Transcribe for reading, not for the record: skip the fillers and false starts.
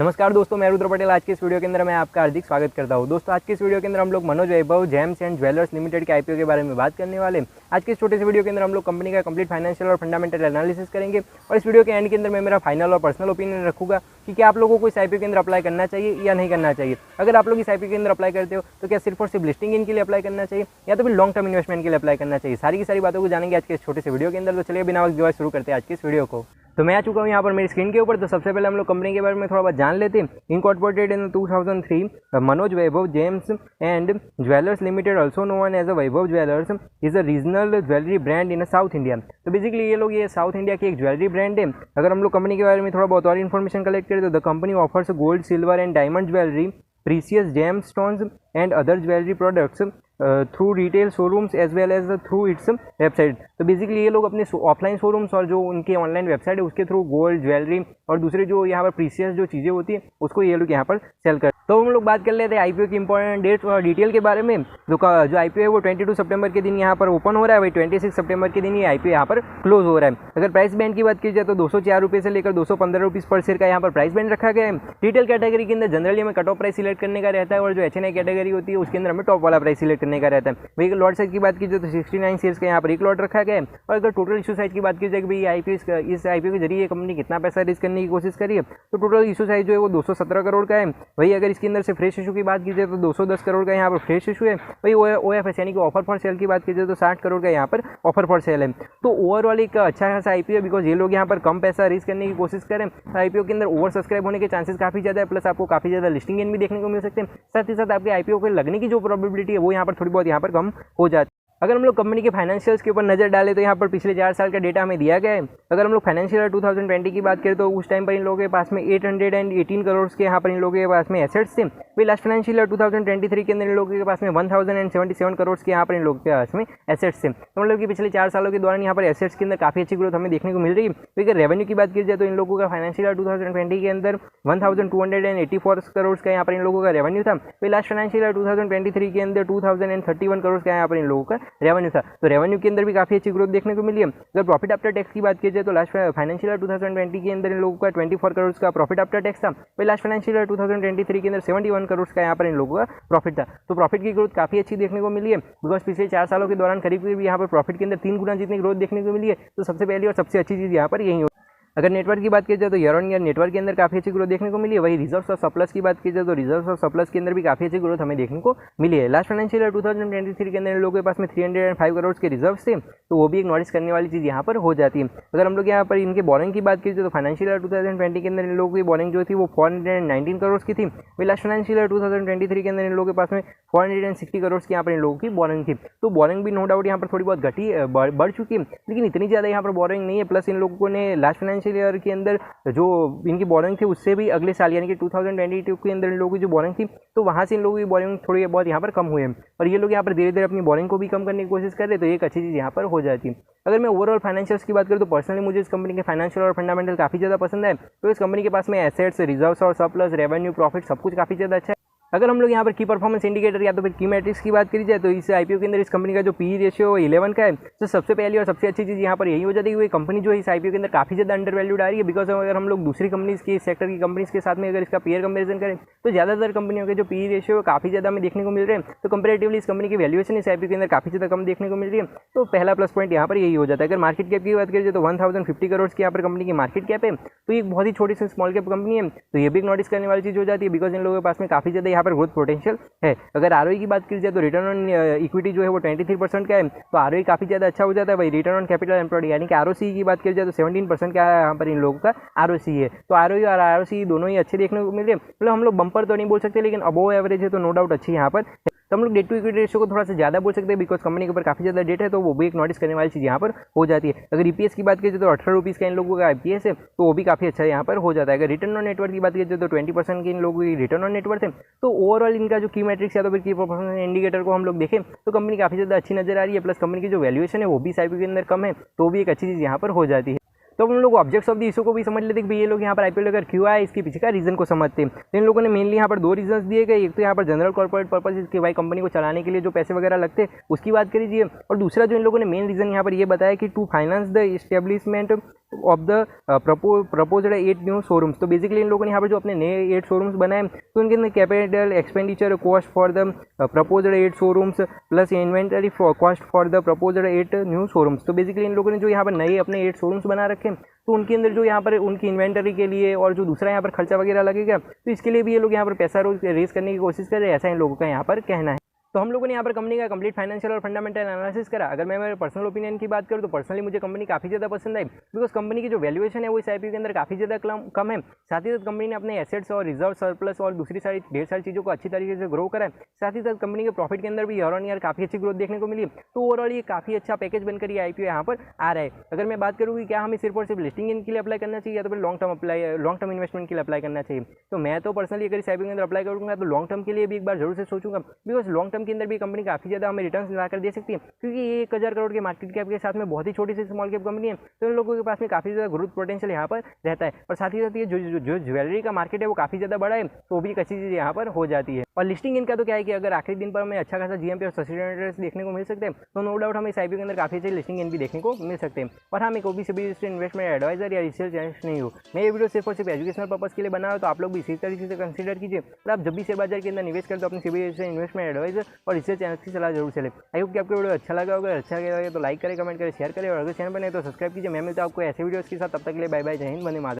नमस्कार दोस्तों, मैं रुद्र पटेल। आज के इस वीडियो के अंदर मैं आपका हार्दिक स्वागत करता हूं। दोस्तों, आज के इस वीडियो के अंदर हम लोग Manoj Vaibhav gems and jewellers limited के आईपीओ के बारे में बात करने वाले। आज के इस छोटे से वीडियो के अंदर हम लोग कंपनी का कंप्लीट फाइनेंशियल और फंडामेंटल एनालिसिस करेंगे और इस वीडियो के एंड के अंदर मैं मेरा फाइनल और पर्सनल ओपिनियन रखूंगा कि क्या आप लोगों को इस आईपीओ के अंदर अप्लाई करना चाहिए या नहीं करना चाहिए। अगर आप लोग इस आईपीओ के अंदर अप्लाई करते हो तो क्या सिर्फ और सिर्फ लिस्टिंग इन के लिए अप्लाई करना चाहिए या तो फिर लॉन्ग टर्म इन्वेस्टमेंट के लिए अप्लाई करना चाहिए। सारी की सारी बातों को जानेंगे आज के इस छोटे से वीडियो के अंदर। तो चलिए बिना वक्त गवाए शुरू करते हैं आज की इस वीडियो को। तो मैं आ चुका हूँ यहाँ पर मेरी स्क्रीन के ऊपर। तो सबसे पहले हम लोग कंपनी के बारे में थोड़ा बहुत जान लेते हैं। Incorporated in 2003, Manoj Vaibhav gems and jewellers limited, also known as a Vaibhav jewellers, is a regional jewellery brand in south India. तो बेसिकली ये साउथ इंडिया की एक ज्वेलरी ब्रांड है। अगर हम लोग कंपनी के बारे में थोड़ा बहुत और इन्फॉर्मेशन कलेक्ट करें तो the company offers gold, silver and diamond jewellery, precious gem stones and other jewellery products through retail showrooms as well as through its website. तो बेसिकली ये लोग अपने ऑफलाइन शोरूम्स और जो उनके ऑनलाइन वेबसाइट है उसके थ्रू गोल्ड, ज्वेलरी और दूसरे जो यहाँ पर प्रीसियस जो चीज़ें होती है उसको ये लोग यहाँ पर सेल कर। तो हम लोग बात कर लेते हैं आईपीओ की इंपॉर्टेंट डेट्स और डिटेल के बारे में। जो आईपीओ है वो 22 सितंबर के दिन यहाँ पर ओपन हो रहा है, वही 26 सितंबर के दिन ये आईपीओ यहाँ पर क्लोज हो रहा है। अगर प्राइस बैंड की बात की जाए तो 204 रुपये से लेकर 215 रुपीज़ पर शेयर का यहाँ पर प्राइस बैंड रखा गया है। रिटेल कैटेगरी के अंदर जनरली हमें कट ऑफ प्राइस सिलेक्ट करने का रहता है और जो एचएनआई कैटेगरी होती है उसके अंदर हमें टॉप वाला प्राइस सिलेक्ट करने का रहता है। वही लॉट साइज की बात की जाए तो 69 शेयर्स का यहाँ पर एक लॉट रखा गया है। और अगर टोटल इशू साइज की बात की जाए कि इस आईपीओ के जरिए कंपनी कितना पैसा रेज करने की कोशिश करी है, तो टोटल इशू साइज जो है वो 217 करोड़ का है। वही अगर इसके अंदर से फ्रेश इशू की बात की जाए तो 210 करोड़ का यहाँ पर फ्रेश इशू है। वही ओएफएस यानी कि ऑफर फॉर सेल की बात की जाए तो 60 करोड़ का यहाँ पर ऑफर फॉर सेल है। तो ओवरऑल एक अच्छा खासा आईपीओ है, बिकॉज ये लोग यहाँ पर कम पैसा रेज करने की कोशिश करें। आईपीओ के अंदर ओवर सब्सक्राइब होने के चांसेस काफी ज्यादा है, प्लस आपको काफी ज्यादा लिस्टिंग इन भी देखने को मिल सकते हैं। साथ ही साथ आपके आईपीओ को लगने की जो प्रोबेबिलिटी है वो यहाँ पर थोड़ी बहुत यहाँ पर कम हो जाती है। अगर हम लोग कंपनी के फाइनेंशियल्स के ऊपर नजर डालें तो यहाँ पर पिछले 4 साल का डेटा हमें दिया गया है। अगर हम लोग फाइनेंशियल 2020 की बात करें तो उस टाइम पर इन लोगों के पास में 818 करोड़ के यहाँ पर इन लोगों के पास में एसेट्स थे। वही लास्ट फाइनेंशियल 2023 के अंदर इन लोगों के पास में 1077 करोड़ के यहाँ पर इन लोगों के पास में एसेट्स थे। तो मतलब कि पिछले 4 सालों के दौरान यहाँ पर एसेट्स के अंदर काफी अच्छी ग्रोथ हमें देखने को मिल रही है। अगर रेवेन्यू की बात की जाए तो इन लोगों का फाइनेंशियल 2020 के अंदर 1284 करोड़ का यहाँ पर इन लोगों का रेवेन्यू था। वही लास्ट फाइनेंशियल 2023 के अंदर 2031 करोड़ का यहाँ पर इन लोगों का रेवेन्यू था। तो रेवेन्यू के अंदर भी काफी अच्छी ग्रोथ देखने को मिली है। अगर प्रॉफिट आफ्टर टैक्स की बात की जाए तो लास्ट फाइनेंशियल 2020 के अंदर इन लोगों का 24 करोड़ का प्रॉफिट आफ्टर टैक्स था। वही लास्ट फाइनेंशियल 2023 के अंदर 71 करोड़ का यहाँ पर इन लोगों का प्रॉफिट था। तो प्रॉफिट की ग्रोथ काफी अच्छी देखने को मिली है, बिकॉज पिछले 4 सालों के दौरान करीब यहाँ पर प्रॉफिट के अंदर 3 गुना जितनी ग्रोथ देखने को मिली है। तो सबसे पहली और सबसे अच्छी चीज यहाँ पर यही। अगर नेटवर्क की बात की जाए तो ईयर ऑन ईयर नेटवर्क के अंदर काफी अच्छी ग्रोथ देखने को मिली है। वही रिजर्व्स और सरप्लस की बात की जाए तो रिजर्व्स और सरप्लस के अंदर भी काफी अच्छी ग्रोथ हमें देखने को मिली है। लास्ट फाइनेंशियल 2023 के अंदर इन लोगों के पास में 305 करोड़ के रिजर्व्स थे, तो वो भी एक नोटिस करने वाली चीज यहाँ पर हो जाती है। अगर हम लोग यहाँ पर इनके बोरिंग की बात की जाए तो फाइनेंशियल 2020 के अंदर इन लोगों की बोरिंग जो थी वो 419 करोड़ की थी। वही लास्ट फाइनेंशियल 2023 के अंदर इन लोगों के पास में 460 करोड़ की यहाँ पर इन लोगों की बोरिंग थी। तो बोरिंग भी नो डाउट यहाँ पर थोड़ी बहुत बढ़ चुकी है, लेकिन इतनी ज्यादा यहाँ पर बोरिंग नहीं है। प्लस इन लोगों ने लास्ट फाइनेंशियल ईयर के अंदर जो इनकी बोरिंग थी उससे भी अगले साल यानी कि 2022 के अंदर इन लोगों की जो बोरिंग थी तो वहां से इन लोगों की बोरिंग थोड़ी बहुत यहाँ पर कम हुई है। और ये लोग यहाँ पर धीरे धीरे अपनी बोरिंग को भी कम करने की कोशिश कर रहे हैं, तो एक अच्छी चीज यहाँ पर हो जाती है। अगर मैं ओवरऑल फाइनेंशियल्स की बात करूँ तो पर्सनली मुझे इस कंपनी के फाइनेंशियल और फंडामेंटल काफी ज्यादा पसंद है। तो इस कंपनी के पास में एसेट्स, रिजर्व्स और सरप्लस, रेवेन्यू, प्रॉफिट सब कुछ काफी ज्यादा अच्छा है। अगर हम लोग यहाँ पर की परफॉर्मेंस इंडिकेटर या तो फिर की मैट्रिक्स की बात करी जाए तो इस आईपीओ के अंदर इस कंपनी का जो पी रेशियो 11 का है। तो सबसे पहली और सबसे अच्छी चीज़ यहाँ पर यही हो जाती है कि कंपनी जो है इस आईपीओ के अंदर काफी ज्यादा अंडर वैल्यूड आ रही है। बिकॉज अगर हम लोग दूसरी कंपनीज की सेक्टर की कंपनीज के साथ में अगर इसका पेयर कंपेरिजन करें तो ज्यादातर कंपनियों के जो पी रेशियो काफी ज्यादा हमें देखने को मिल रहे हैं। तो कंपेरेटिवली इस कंपनी की वैल्यूएशन इस आईपीओ के अंदर काफी ज्यादा कम देखने को मिल रही है। तो पहला प्लस पॉइंट यहाँ पर यही हो जाता है। अगर मार्केट कैप की बात करिए तो 1050 करोड़ की यहाँ पर कंपनी की मार्केट कैप है। तो ये बहुत ही छोटी सी स्मॉल कैप कंपनी है, तो ये भी नोटिस करने वाली चीज हो जाती है, बिकॉज इन लोगों के पास में काफी ज्यादा यहाँ पर ग्रोथ पोटेंशियल है। अगर आरओई की बात की जाए तो रिटर्न ऑन इक्विटी जो है वो 23% का है, तो आरओई काफी ज्यादा अच्छा हो जाता है। भाई रिटर्न ऑन कैपिटल एम्प्लॉयड यानी कि आरओसी की बात की जाए तो 17% का यहाँ पर इन लोगों का आरओसी है। तो आरओई और आरओसी दोनों ही अच्छे देखने को मिल रहे हैं। मतलब हम लोग बम्पर तो नहीं बोल सकते, लेकिन अबोव एवरेज है, तो नो डाउट अच्छी यहाँ पर। तो हम लोग डेट टू इक्विटी रेशियो को थोड़ा सा ज्यादा बोल सकते हैं, बिकॉज कंपनी के ऊपर काफी ज्यादा डेट है, तो वो भी एक नोटिस करने वाली चीज यहाँ पर हो जाती है। अगर ईपीएस की बात की जाए तो 18 रुपीज का इन लोगों का ईपीएस है, तो वो भी काफी अच्छा यहाँ पर हो जाता है। अगर रिटर्न ऑन नेटवर्क की बात की जाए तो 20% की इन लोगों की रिटर्न ऑन नेटवर्क है। तो ओवरऑल इनका जो की मैट्रिक्स या तो फिर की परफॉर्मेंस इंडिकेटर को हम लोग देखें तो कंपनी काफी ज्यादा अच्छी नजर आ रही है। प्लस कंपनी की जो वैल्यूएशन है वो भी आईपीओ के अंदर कम है, तो भी एक अच्छी चीज यहाँ पर हो जाती है। तो हम लोग ऑब्जेक्ट्स ऑफ द इशू को भी समझ लेते हैं कि ये लोग यहाँ पर आईपीओ लेकर क्यों आए, इसके पीछे का रीजन को समझते हैं। तो इन लोगों ने मेनली यहाँ पर 2 रीजन दिए गए। एक तो यहाँ पर जनरल कॉर्पोरेट पर्पस इसके भाई कंपनी को चलाने के लिए जो पैसे वगैरह लगते हैं उसकी बात करिए, और दूसरा जो इन लोगों ने मेन रीजन यहाँ पर ये बताया कि to finance the establishment of the proposed 8 new showrooms. तो बेसिकली इन लोगों ने यहाँ पर जो अपने नए 8 शोरूम्स बनाए तो उनके अंदर capital expenditure cost for the proposed 8 showrooms plus inventory cost for the proposed 8 new showrooms. तो बेसिकली इन लोगों ने जो यहाँ पर नए अपने 8 शोरूम्स बना रखे हैं तो उनके अंदर जो यहाँ पर उनकी इन्वेंटरी के लिए और जो दूसरा यहाँ पर खर्चा वगैरह लगेगा तो इसके लिए भी ये लोग यहाँ पर पैसा रेज करने की कोशिश कर रहे हैं, ऐसा इन लोगों का यहाँ पर कहना है। तो हम लोगों ने यहाँ पर कंपनी का कंप्लीट फाइनेंशियल और फंडामेंटल एनालिसिस करा। अगर मैं मेरे पर्सनल ओपिनियन की बात करूँ तो पर्सनली मुझे कंपनी काफ़ी ज़्यादा पसंद आई, बिकॉज कंपनी की जो वैल्यूएशन है वो इस आईपीओ के अंदर काफ़ी ज़्यादा कम है। साथ ही साथ कंपनी ने अपने एसेट्स और रिजर्व सरप्लस और दूसरी सारी ढेर सारी चीज़ों को अच्छी तरीके से ग्रो करा है। साथ ही साथ कंपनी के प्रॉफिट के अंदर भी ईयर ऑन ईयर काफ़ी अच्छी ग्रोथ देखने को मिली। तो ओवरऑल ये काफ़ी अच्छा पैकेज बनकर ये आईपीओ यहाँ पर आ रहा है। अगर मैं बात करूँ कि क्या हमें सिर्फ और सिर्फ लिस्टिंग इन के लिए अप्लाई करना चाहिए या तो फिर लॉन्ग टर्म इन्वेस्टमेंट के लिए अप्लाई करना चाहिए, तो मैं तो पर्सनली अगर इस आईपीओ के अंदर अप्लाई करूँगा तो लॉन्ग टर्म के लिए भी एक बार जरूर से सोचूंगा, बिकॉज लॉन्ग टर्म के अंदर भी कंपनी काफ़ी ज़्यादा हमें रिटर्न ला कर दे सकती है, क्योंकि ये 1000 करोड़ के मार्केट कैप के साथ में बहुत ही छोटी सी स्मॉल कैप कंपनी है। तो इन लोगों के पास में काफ़ी ज़्यादा ग्रोथ पोटेंशियल यहाँ पर रहता है। और साथ ही साथ ये जो ज्वेलरी का मार्केट है वो काफ़ी ज़्यादा बड़ा है, तो वो भी एक अच्छी चीज़ यहाँ पर हो जाती है। और लिस्टिंग इनका तो क्या है कि अगर आखिरी दिन पर हमें अच्छा खासा जीएमपी और सब्सिडियरी देखने को मिल सकते हैं तो नो डाउट हमें इस आईपीओ के अंदर काफ़ी अच्छी लिस्टिंग इन भी देखने को मिल सकते हैं। और हाँ, मैं कोई भी इन्वेस्टमेंट एडवाइजर या रिसर्च जर्नलिस्ट नहीं हूँ, मैं ये वीडियो सिर्फ और सिर्फ एजुकेशनल पर्पस के लिए बना हो, तो आप लोग भी इसी तरीके से कंसीडर कीजिए। और आप जब भी शेयर बाजार के अंदर निवेश करते हो अपनी सीबीआई से इन्वेस्टमेंट एडवाइजर और रिसर्च चैनल की सलाह जरूर चले। आई होप कि आपको वीडियो अच्छा लगा होगा। अच्छा लगा तो लाइक करें, कमेंट करें, शेयर करें और अगर चैनल पर नहीं तो सब्सक्राइब कीजिए। मैं मिलता हूं आपको ऐसे वीडियोस के साथ, तब तक के लिए बाय बाय, जय हिंद, वंदे मातरम।